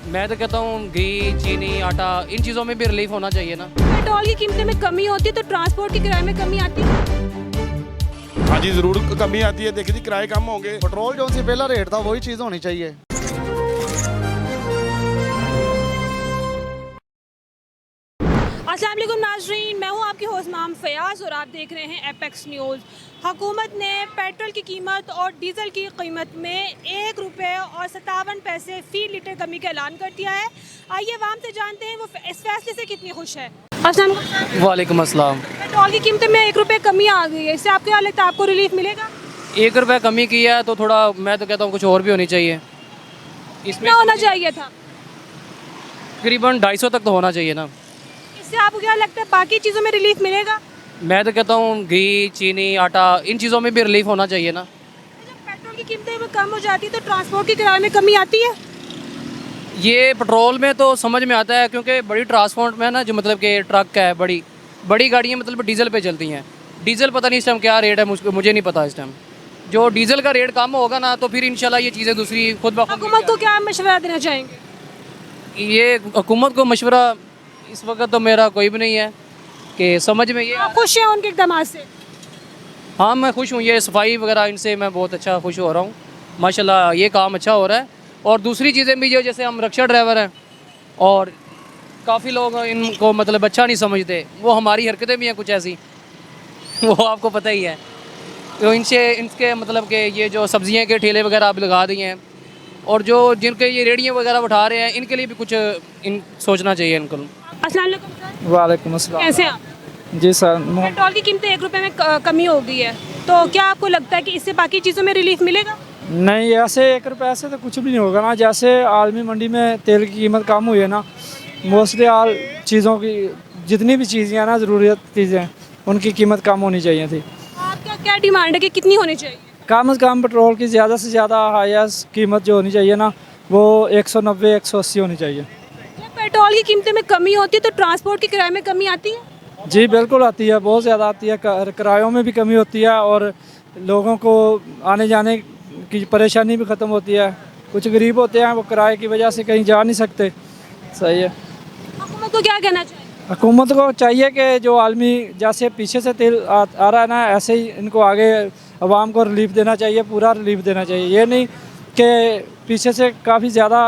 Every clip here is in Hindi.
मैं तो कहता हूँ घी, चीनी, आटा, इन चीज़ों में भी रिलीफ होना चाहिए ना। पेट्रोल की कीमतें में कमी होती है तो ट्रांसपोर्ट के किराए में कमी आती है। हाँ जी, जरूर कमी आती है। देखिए जी, किराए कम होंगे। पेट्रोल जो सी पहला रेट था वही चीज़ होनी चाहिए। अस्सलाम वालेकुम नाज़रीन, मैं हूँ आपकी होस्ट नाम फयाज़ और आप देख रहे हैं एपेक्स न्यूज़। हुकूमत ने पेट्रोल की कीमत और डीज़ल की कीमत में 1 रुपये और 57 पैसे फ़ी लीटर कमी का ऐलान कर दिया है। आइए आवाम से जानते हैं वो इस फैसले से कितनी खुश है। अस्सलाम वालेकुम। वालेकुम अस्सलाम। पेट्रोल की कीमतें में 1 रुपये कमी आ गई है, इससे आपको क्या लगता है, आपको रिलीफ मिलेगा? 1 रुपये कमी किया है तो थोड़ा, मैं तो कहता हूँ कुछ और भी होनी चाहिए। कितना होना चाहिए था? तकरीबन 250 तक तो होना चाहिए ना। इससे आपको क्या लगता है बाकी चीज़ों में रिलीफ मिलेगा? मैं तो कहता हूँ घी, चीनी, आटा, इन चीज़ों में भी रिलीफ होना चाहिए ना। जब पेट्रोल की कीमतें में कम हो जाती है तो ट्रांसपोर्ट के किराए में कमी आती है। ये पेट्रोल में तो समझ में आता है, क्योंकि बड़ी ट्रांसपोर्ट में ना, जो मतलब कि ट्रक है, बड़ी गाड़ियाँ मतलब डीजल पे चलती हैं। डीजल पता नहीं इस टाइम क्या रेट है, मुझे नहीं पता इस टाइम। जो डीजल का रेट कम होगा ना तो फिर इंशाल्लाह ये चीज़ें दूसरी खुद ब खुद। हुकूमत को क्या मशवरा देना चाहेंगे? ये हुकूमत को मशवरा इस वक्त तो मेरा कोई भी नहीं है कि समझ में ये। आप खुश हैं उनके इक़दाम से? हाँ, मैं खुश हूँ। ये सफाई वगैरह इनसे मैं बहुत अच्छा खुश हो रहा हूँ। माशाल्लाह ये काम अच्छा हो रहा है। और दूसरी चीज़ें भी, जो जैसे हम रिक्शा ड्राइवर हैं और काफ़ी लोग इनको मतलब अच्छा नहीं समझते, वो हमारी हरकतें भी हैं कुछ ऐसी वो आपको पता ही है। तो इनके मतलब कि ये जो सब्ज़ियाँ के ठेले वगैरह आप लगा दिए हैं, और जो जिनके ये रेडियाँ वगैरह उठा रहे हैं, इनके लिए भी कुछ सोचना चाहिए इनको। अस्सलाम वालेकुम सर। वालेकुम अस्सलाम। कैसे हैं आप? जी सर। पेट्रोल की कीमतें 1 रुपये में कमी हो गई है, तो क्या आपको लगता है कि इससे बाकी चीज़ों में रिलीफ मिलेगा? नहीं, ऐसे 1 रुपये से तो कुछ भी नहीं होगा ना। जैसे आलमी मंडी में तेल की कीमत कम हुई है ना, मोस्टली आल चीज़ों की जितनी भी चीज़ें हैं ना, ज़रूरत चीज़ें, उनकी कीमत कम होनी चाहिए थी। आपका क्या डिमांड है कि कितनी होनी चाहिए? कम से कम पेट्रोल की ज़्यादा से ज़्यादा हाईएस्ट कीमत जो होनी चाहिए ना, वो 190 180 होनी चाहिए। जब पेट्रोल की कीमतें में कमी होती है तो ट्रांसपोर्ट के किराए में कमी आती है? जी बिल्कुल आती है, बहुत ज़्यादा आती है। किरायों में भी कमी होती है और लोगों को आने जाने की परेशानी भी ख़त्म होती है। कुछ गरीब होते हैं, वो किराए की वजह से कहीं जा नहीं सकते। सही है। हुकूमत को क्या कहना चाहिए? हुकूमत को चाहिए कि जो आलमी जैसे पीछे से तेल आ रहा है ना, ऐसे ही इनको आगे आवाम को रिलीफ देना चाहिए, पूरा रिलीफ देना चाहिए। ये नहीं कि पीछे से काफ़ी ज़्यादा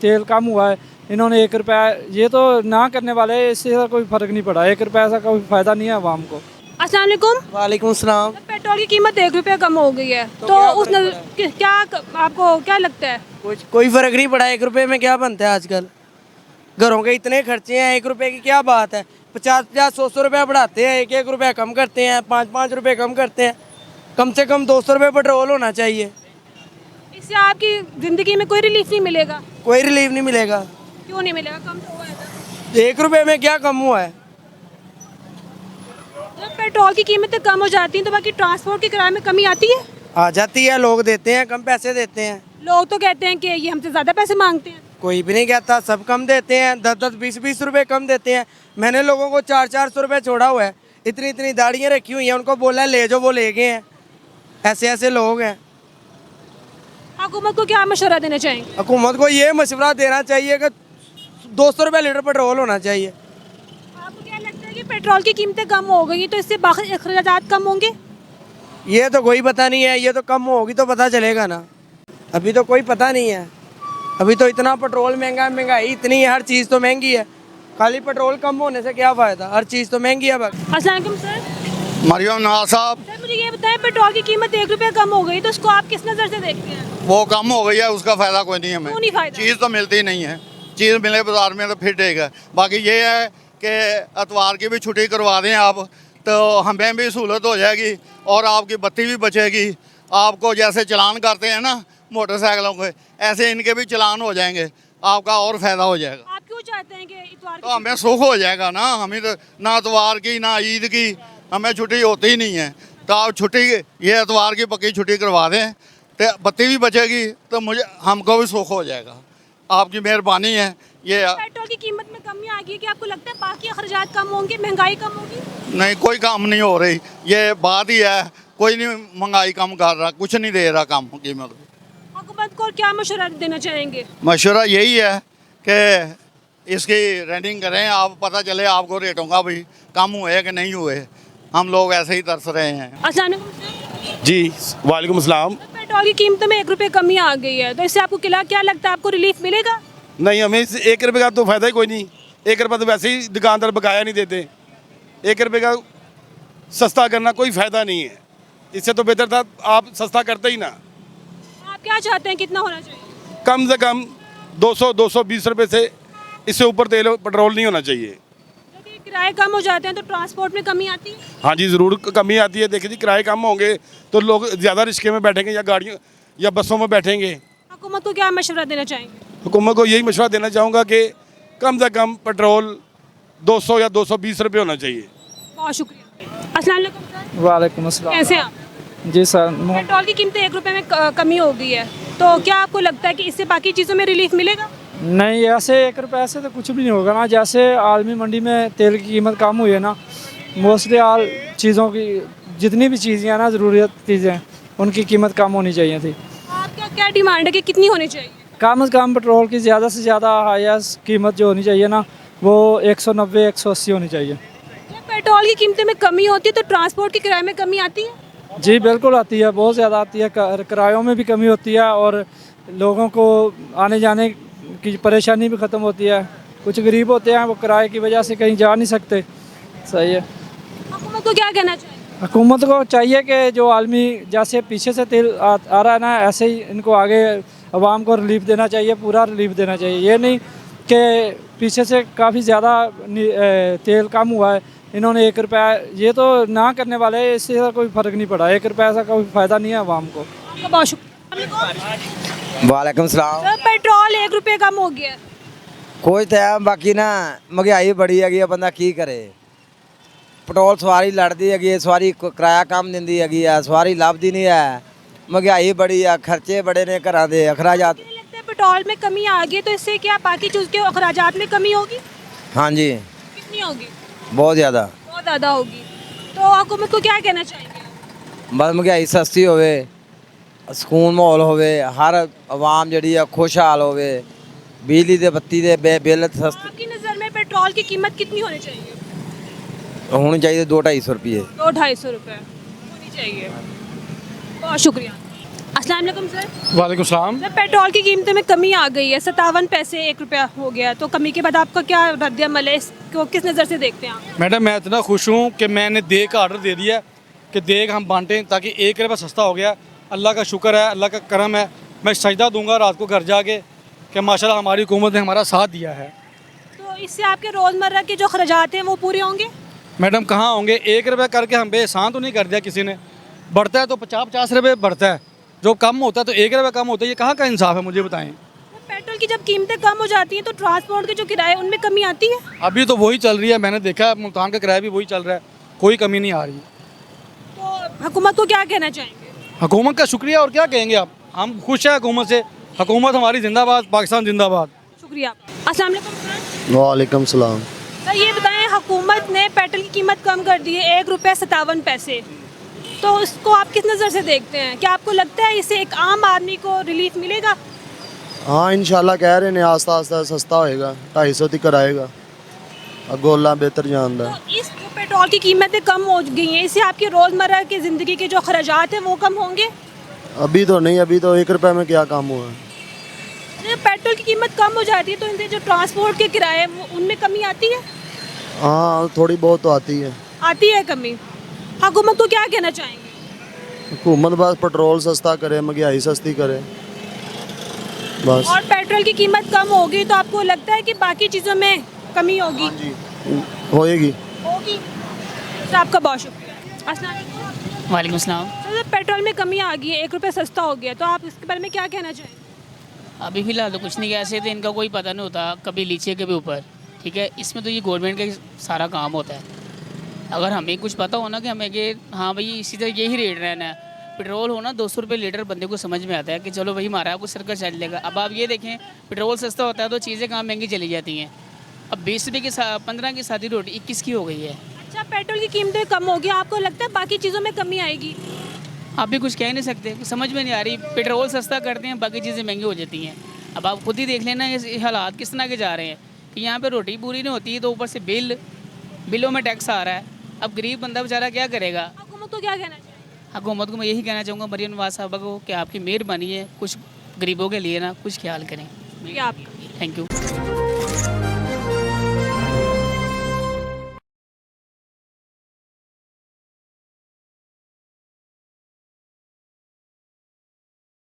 तेल कम हुआ है, इन्होंने 1 रुपया ये तो ना करने वाले, इससे कोई फ़र्क नहीं पड़ा। 1 रुपये का कोई फ़ायदा नहीं है आवाम को। अस्सलाम वालेकुम। वालेकुम सलाम। पेट्रोल की कीमत 1 रुपया कम हो गई है, तो उस क्या आपको क्या लगता है? कोई फ़र्क नहीं पड़ा। 1 रुपये में क्या बनता है आजकल? घरों के इतने खर्चे हैं, 1 रुपये की क्या बात है? 50-50 100 रुपया बढ़ाते हैं, 1-1 रुपया कम करते हैं, 5-5 रुपये कम करते हैं। कम से कम 200 रुपये पेट्रोल होना चाहिए। इससे आपकी ज़िंदगी में कोई रिलीफ नहीं मिलेगा? कोई रिलीफ नहीं मिलेगा। क्यों नहीं मिलेगा? कम तो हुआ है ना। 1 रुपये में क्या कम हुआ है? जब पेट्रोल की कीमतें कम हो जाती हैं तो बाकी ट्रांसपोर्ट के किराए में कमी आती है? आ जाती है, लोग देते हैं, कम पैसे देते हैं। लोग तो कहते हैं कि ये हमसे ज़्यादा पैसे मांगते हैं। कोई भी नहीं कहता, सब कम देते हैं। 10-10 20-20 रुपये कम देते हैं। मैंने लोगों को 400-400 रुपये छोड़ा हुआ है। इतनी दाढ़ियाँ रखी हुई हैं, उनको बोला है ले जाओ, वो ले गए हैं। ऐसे लोग हैं। हुकूमत को क्या मशवरा देना चाहेंगे? हुकूमत को ये मशवरा देना चाहिए कि 200 रुपये लीटर पेट्रोल होना चाहिए। आपको क्या लगता है कि पेट्रोल की कीमतें कम हो गई तो इससे बाकी अखराजात कम होंगे? ये तो कोई पता नहीं है, ये तो कम होगी तो पता चलेगा ना। अभी तो कोई पता नहीं है। अभी तो इतना पेट्रोल महंगा है, महंगाई इतनी है, हर चीज़ तो महंगी है। खाली पेट्रोल कम होने से क्या फ़ायदा? हर चीज़ तो महंगी है। अस्सलाम वालेकुम सर। मरियम नवाज साहब, सर मुझे ये बताएं, पेट्रोल की कीमत 1 रुपया कम हो गई तो उसको आप किस नज़र से देखते हैं? वो कम हो गई है, उसका फ़ायदा कोई नहीं हमें। क्यों नहीं फ़ायदा? चीज़ तो मिलती नहीं है। चीज़ मिले बाजार में तो फिर ठीक है। बाकी ये है कि एतवार की भी छुट्टी करवा दें आप, तो हमें भी सहूलत हो जाएगी और आपकी बत्ती भी बचेगी। आपको जैसे चलान करते हैं ना मोटरसाइकिलों के, ऐसे इनके भी चलान हो जाएंगे, आपका और फ़ायदा हो जाएगा। आप क्यों चाहते हैं कि इतवार तो हमें सुख हो जाएगा ना। हमें तो ना इतवार की ना ईद की हमें छुट्टी होती ही नहीं है। तो आप छुट्टी ये इतवार की पक्की छुट्टी करवा दें तो बत्ती भी बचेगी, तो मुझे हमको भी सुख हो जाएगा। आपकी मेहरबानी है। ये पेट्रोल की कीमत में कमी आ गई कि आपको लगता है बाकी अखराजात कम होंगे, महंगाई कम होगी? नहीं, कोई काम नहीं हो रही, ये बात ही है। कोई नहीं महंगाई कम कर रहा, कुछ नहीं दे रहा कम कीमत। हुकूमत को क्या मशवरा देना चाहेंगे? मशवरा यही है कि इसकी रेंटिंग करें, आप पता चले आपको रेटों का भी कम हुए कि नहीं हुए। हम लोग ऐसे ही तरस रहे हैं। अस्सलाम वालेकुम। जी वालेकुम सलाम। पेट्रोल की कीमतों में 1 रुपये कमी आ गई है, तो इससे आपको क्या लगता है, आपको रिलीफ मिलेगा? नहीं, हमें इस 1 रुपये का तो फ़ायदा ही कोई नहीं। 1 रुपये तो वैसे ही दुकानदार बकाया नहीं देते। 1 रुपये का सस्ता करना कोई फ़ायदा नहीं है। इससे तो बेहतर था आप सस्ता करते ही ना। आप क्या चाहते हैं, कितना होना चाहिए? कम से कम 200-220 रुपये से इससे ऊपर तेल पेट्रोल नहीं होना चाहिए। क्योंकि किराए कम हो जाते हैं तो ट्रांसपोर्ट में कमी आती है। हाँ जी, ज़रूर कमी आती है। देखिए जी, किराए कम होंगे तो लोग ज़्यादा रिक्शे में बैठेंगे या गाड़ियों या बसों में बैठेंगे। हुकूमत को क्या मशवरा देना चाहेंगे? हुकूमत को यही मशवरा देना चाहूँगा कि कम से कम पेट्रोल 200 या 220 रुपये होना चाहिए। बहुत शुक्रिया। अस्सलाम वालेकुम सर। वालेकुम अस्सलाम। कैसे हैं आप? जी सर। पेट्रोल की कीमतें 1 रुपये में कमी हो गई है, तो क्या आपको लगता है कि इससे बाकी चीज़ों में रिलीफ मिलेगा? नहीं, ऐसे 1 रुपये से तो कुछ भी नहीं होगा ना। जैसे आलमी मंडी में तेल की कीमत कम हुई है ना, मोस्टली आल चीज़ों की जितनी भी चीज़ें हैं ना, ज़रूरत चीज़ें, उनकी कीमत कम होनी चाहिए थी। आपका क्या डिमांड है कि कितनी होनी चाहिए? कम से कम पेट्रोल की ज़्यादा से ज़्यादा हाईएस्ट कीमत जो होनी चाहिए ना, वो 190-180 होनी चाहिए। जब पेट्रोल की कीमतें में कमी होती है तो ट्रांसपोर्ट के किराए में कमी आती है? जी बिल्कुल आती है, बहुत ज़्यादा आती है। किरायों में भी कमी होती है और लोगों को आने जाने की परेशानी भी ख़त्म होती है। कुछ गरीब होते हैं, वो किराए की वजह से कहीं जा नहीं सकते। सही है। हुकूमत को क्या कहना चाहिए? हुकूमत को चाहिए कि जो आलमी जैसे पीछे से तेल आ रहा है ना, ऐसे ही इनको आगे आवाम को रिलीफ देना चाहिए, पूरा रिलीफ देना चाहिए। ये नहीं कि पीछे से काफ़ी ज़्यादा तेल कम हुआ है, इन्होंने 1 रुपया ये तो ना करने वाले, इससे कोई फ़र्क नहीं पड़ा। 1 रुपया ऐसा कोई फ़ायदा नहीं है आवाम को। आपका बहुत शुक्रिया। वालेकुम सलाम। सर, पेट्रोल 1 रुपये कम हो गया है। कोई तो है, बाकी ना महंगाई बड़ी हैगी, बंदा की करे। पेट्रोल सवारी लड़ती हैगी, सवारी किराया कम दिंदी हैगी, सवारी लभदी नहीं है। महंगाई बड़ी है, खर्चे बड़े ने घरां दे, अखराजात। मुझे लगता है पेट्रोल में कमी आ गई, तो इससे क्या बाकी चीज़ के अखराजात में कमी होगी? हाँ जी, कितनी होगी? बहुत ज़्यादा। बहुत ज़्यादा होगी। तो हुकूमत को क्या कहना चाहेंगे? बस महंगाई सस्ती होवे, सुकून माहौल होवे, हर आवाम जड़ी है खुशहाल होवे, बिजली दे बत्ती दे बिल सस्ते आपकी नज़र में पेट्रोल की कीमत कितनी होनी चाहिए? होनी चाहिए 200-250 रुपये। 200-250 रुपये होनी चाहिए। बहुत शुक्रिया। अस्सलाम वालेकुम सर। वालेकुम सलाम। सर, पेट्रोल की कीमतों में कमी आ गई है, 57 पैसे 1 रुपया हो गया, तो कमी के बाद आपका क्या रद्द-ए-अमल है, इसको किस नज़र से देखते हैं आप? मैडम, मैं इतना खुश हूँ कि मैंने देग का ऑर्डर दे दिया कि देग हम बांटें, ताकि 1 रुपया सस्ता हो गया। अल्लाह का शुक्र है, अल्लाह का करम है। मैं सजदा दूंगा रात को घर जाके कि माशाल्लाह हमारी हुकूमत ने हमारा साथ दिया है। तो इससे आपके रोज़मर्रा के जो खर्चात हैं वो पूरे होंगे? मैडम, कहाँ होंगे? 1 रुपया करके हम बेएहसान तो नहीं कर दिया किसी ने। बढ़ता है तो 50-50 रुपये बढ़ता है, जो कम होता है तो 1 रुपया कम होता है। ये कहाँ का इंसाफ है, मुझे बताएं। तो पेट्रोल की जब कीमतें कम हो जाती हैं तो ट्रांसपोर्ट के जो किराए उनमें कमी आती है? अभी तो वही चल रही है, मैंने देखा है मुल्तान का किराया भी वही चल रहा है, कोई कमी नहीं आ रही। तो हुकूमत को क्या कहना चाहेंगे? हुकूमत का शुक्रिया, और क्या कहेंगे आप। हम खुश हैं हुकूमत से। हुकूमत हमारी जिंदाबाद, पाकिस्तान जिंदाबाद। शुक्रिया। अस्सलाम वालेकुम सर। वालेकुम सलाम। सर, ये बताएं, हुकूमत ने पेट्रोल की कीमत कम कर दी है 1 रुपया 57 पैसे, तो उसको आप किस नज़र से देखते हैं? क्या आपको लगता है इससे एक आम आदमी को रिलीफ मिलेगा? हाँ इंशाल्लाह कह रहे हैं आस्ता आस्ता सस्ता होएगा, 250 तक आएगा, अगोला बेहतर जान दा। तो इस जो पेट्रोल की कीमतें कम हो गई हैं, इससे आपकी रोज़मर्रा की ज़िंदगी के जो खर्चात हैं वो कम होंगे? अभी तो नहीं, अभी तो 1 रुपये में क्या काम हुआ। जब पेट्रोल की कीमत कम हो जाती है तो इनसे जो ट्रांसपोर्ट के किराए हैं उनमें कमी आती है? हाँ थोड़ी बहुत तो आती है। आती है कमी। हुकूमत को क्या कहना चाहेंगे? हुकूमत बस पेट्रोल सस्ता करे, महंगाई सस्ती करे बस। और पेट्रोल की कीमत कम होगी तो आपको लगता है कि बाकी चीज़ों में कमी होगी? होएगी। होगी। तो आपका बहुत शुक्रिया। अस्सलाम वालेकुम। वालेकुम सलाम। तो पेट्रोल में कमी आ गई है, 1 रुपया सस्ता हो गया, तो आप इसके बारे में क्या कहना चाहेंगे? अभी फ़िलहाल तो कुछ नहीं कह सकते, इनका कोई पता नहीं होता, कभी नीचे कभी ऊपर। ठीक है, इसमें तो ये गवर्नमेंट का सारा काम होता है। अगर हमें कुछ पता हो ना कि हमें कि हाँ भाई इसी तरह यही रेट रहना है, पेट्रोल हो ना 200 रुपये लीटर, बंदे को समझ में आता है कि चलो भाई हमारा कुछ सर्कल चल लेगा। अब आप ये देखें, पेट्रोल सस्ता होता है तो चीज़ें कहाँ महंगी चली जाती हैं। अब 20 रुपये की 15 की सादी रोटी 21 की हो गई है। अच्छा, पेट्रोल की कीमतें कम होगी, आपको लगता है बाकी चीज़ों में कमी आएगी? आप भी कुछ कह नहीं सकते, समझ में नहीं आ रही। पेट्रोल सस्ता करते हैं, बाकी चीज़ें महंगी हो जाती हैं। अब आप खुद ही देख लेना ये हालात किस तरह के जा रहे हैं कि यहाँ पे रोटी पूरी नहीं होती तो ऊपर से बिलों में टैक्स आ रहा है। अब गरीब बंदा बेचारा क्या करेगा। हुकूमत को क्या कहना चाहिए? हुकूमत को मैं यही कहना चाहूँगा, मरियम नवाज साहबा को, कि आपकी मेहरबानी है, कुछ गरीबों के लिए ना कुछ ख्याल करें। शुक्रिया आपका। Thank you.